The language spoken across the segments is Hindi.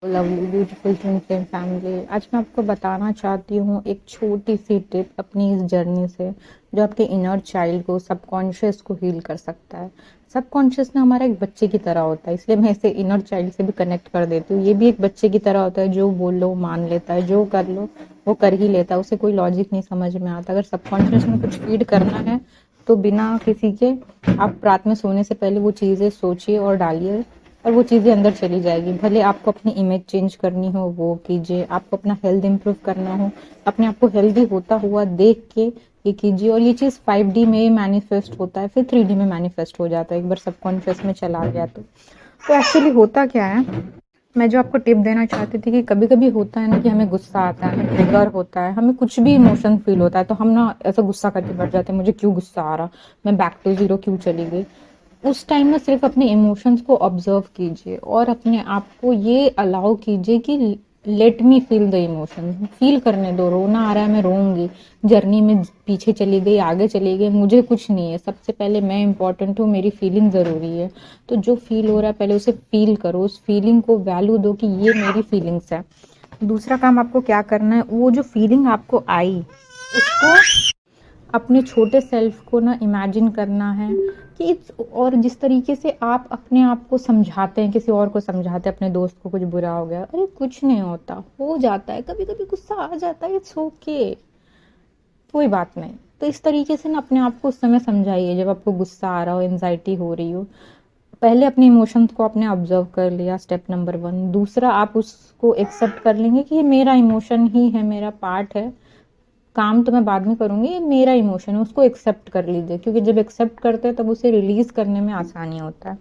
Lovely beautiful things in family. आज मैं आपको बताना चाहती हूँ एक छोटी सी टिप अपनी इस जर्नी से, जो आपके इनर चाइल्ड को, सबकॉन्शियस को हील कर सकता है। सबकॉन्शियस ना हमारा एक बच्चे की तरह होता है, इसलिए मैं इसे इनर चाइल्ड से भी कनेक्ट कर देती हूँ। ये भी एक बच्चे की तरह होता है, जो बोल लो मान लेता है, जो कर लो वो कर ही लेता है, उसे कोई लॉजिक नहीं समझ में आता। अगर सबकॉन्शियस में कुछ फीड करना है तो बिना किसी के आप रात में सोने से पहले वो चीज़ें सोचिए और डालिए, और वो चीज़ें अंदर चली जाएगी। भले आपको अपनी इमेज चेंज करनी हो वो कीजिए, आपको अपना हेल्थ इंप्रूव करना हो, अपने आप को हेल्दी होता हुआ देख के ये कीजिए। और ये चीज़ 5D में मैनिफेस्ट होता है, फिर 3D में मैनिफेस्ट हो जाता है, एक बार सबकॉन्शियस में चला गया तो एक्चुअली होता क्या है, मैं जो आपको टिप देना चाहती थी कि कभी कभी होता है ना कि हमें गुस्सा आता है, हमें ट्रिगर होता है, हमें कुछ भी इमोशन फील होता है, तो हम ना ऐसा गुस्सा करके बैठ जाते हैं, मुझे क्यों गुस्सा आ रहा, मैं बैक टू जीरो क्यों चली गई। उस टाइम में सिर्फ अपने इमोशंस को ऑब्जर्व कीजिए और अपने आप को ये अलाउ कीजिए कि let me feel the emotion, feel करने दो। रोना आ रहा है, मैं रोऊंगी, जर्नी में पीछे चली गई, आगे चली गई, मुझे कुछ नहीं है, सबसे पहले मैं इंपॉर्टेंट हूँ, मेरी फीलिंग ज़रूरी है। तो जो फील हो रहा है पहले उसे फील करो, उस फीलिंग को वैल्यू दो कि ये मेरी फीलिंग्स है। दूसरा काम आपको क्या करना है, वो जो फीलिंग आपको आई उसको अपने छोटे सेल्फ को ना इमेजिन करना है कि और जिस तरीके से आप अपने आप को समझाते हैं, किसी और को समझाते हैं, अपने दोस्त को कुछ बुरा हो गया, अरे कुछ नहीं होता, हो जाता है, कभी कभी गुस्सा आ जाता है, इट्स ओके, कोई बात नहीं। तो इस तरीके से ना अपने आप को उस समय समझाइए जब आपको गुस्सा आ रहा हो, एंजाइटी हो रही हो। पहले अपने इमोशंस को आपने ऑब्जर्व कर लिया, स्टेप नंबर 1। दूसरा, आप उसको एक्सेप्ट कर लेंगे कि ये मेरा इमोशन ही है, मेरा पार्ट है, काम तो मैं बाद में करूंगी, ये मेरा इमोशन है, उसको एक्सेप्ट कर लीजिए, क्योंकि जब एक्सेप्ट करते हैं तब उसे रिलीज करने में आसानी होता है।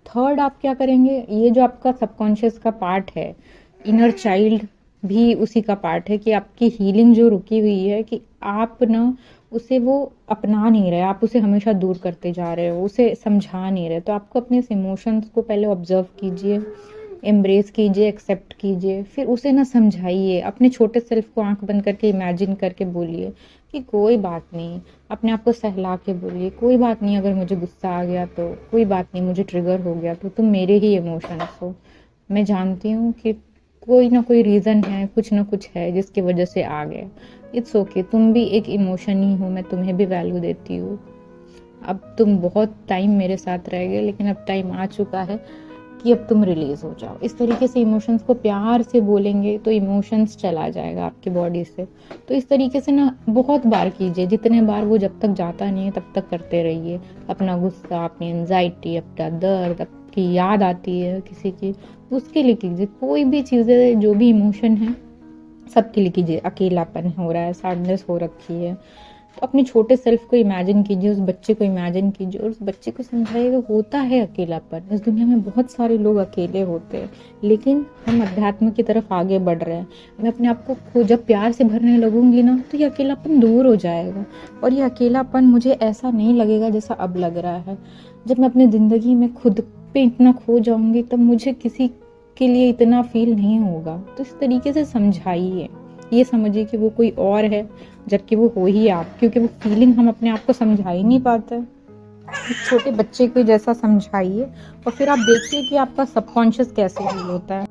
थर्ड, आप क्या करेंगे, ये जो आपका सबकॉन्शियस का पार्ट है, इनर चाइल्ड भी उसी का पार्ट है, कि आपकी हीलिंग जो रुकी हुई है, कि आप ना उसे वो अपना नहीं रहे, आप उसे हमेशा दूर करते जा रहे हो, उसे समझा नहीं रहे। तो आपको अपने इस इमोशंस को पहले ऑब्जर्व कीजिए, एम्ब्रेस कीजिए, एक्सेप्ट कीजिए, फिर उसे ना समझाइए, अपने छोटे सेल्फ को आंख बंद करके इमेजिन करके बोलिए कि कोई बात नहीं, अपने आप को सहला के बोलिए, कोई बात नहीं, अगर मुझे गुस्सा आ गया तो कोई बात नहीं, मुझे ट्रिगर हो गया तो तुम मेरे ही इमोशंस हो, मैं जानती हूँ कि कोई ना कोई रीज़न है, कुछ ना कुछ है जिसकी वजह से आ गए, इट्स ओके, तुम भी एक इमोशन ही हो, मैं तुम्हें भी वैल्यू देती हूँ। अब तुम बहुत टाइम मेरे साथ रह गए, लेकिन अब टाइम आ चुका है कि अब तुम रिलीज हो जाओ। इस तरीके से इमोशंस को प्यार से बोलेंगे तो इमोशंस चला जाएगा आपकी बॉडी से। तो इस तरीके से ना बहुत बार कीजिए, जितने बार वो जब तक जाता नहीं है तब तक करते रहिए। अपना गुस्सा, अपनी एंजाइटी, अपना दर्द, आपकी याद आती है किसी की, उसके लिए कीजिए। कोई भी चीज़ें, जो भी इमोशन है सबके लिए कीजिए। अकेलापन हो रहा है, सैडनेस हो रखी है, तो अपने छोटे सेल्फ को इमेजिन कीजिए, उस बच्चे को इमेजिन कीजिए और उस बच्चे को समझाइएगा होता है अकेलापन, इस दुनिया में बहुत सारे लोग अकेले होते हैं, लेकिन हम अध्यात्म की तरफ आगे बढ़ रहे हैं। मैं अपने आप को जब प्यार से भरने लगूंगी ना, तो ये अकेलापन दूर हो जाएगा, और ये अकेलापन मुझे ऐसा नहीं लगेगा जैसा अब लग रहा है। जब मैं अपनी ज़िंदगी में खुद पे इतना खो जाऊंगी, तब मुझे किसी के लिए इतना फील नहीं होगा। तो इस तरीके से समझाइए, ये समझिए कि वो कोई और है, जबकि वो हो ही आप, क्योंकि वो फीलिंग हम अपने आप को समझा ही नहीं पाते। एक छोटे बच्चे को जैसा समझाइए, और फिर आप देखिए कि आपका सबकॉन्शियस कैसे फील होता है।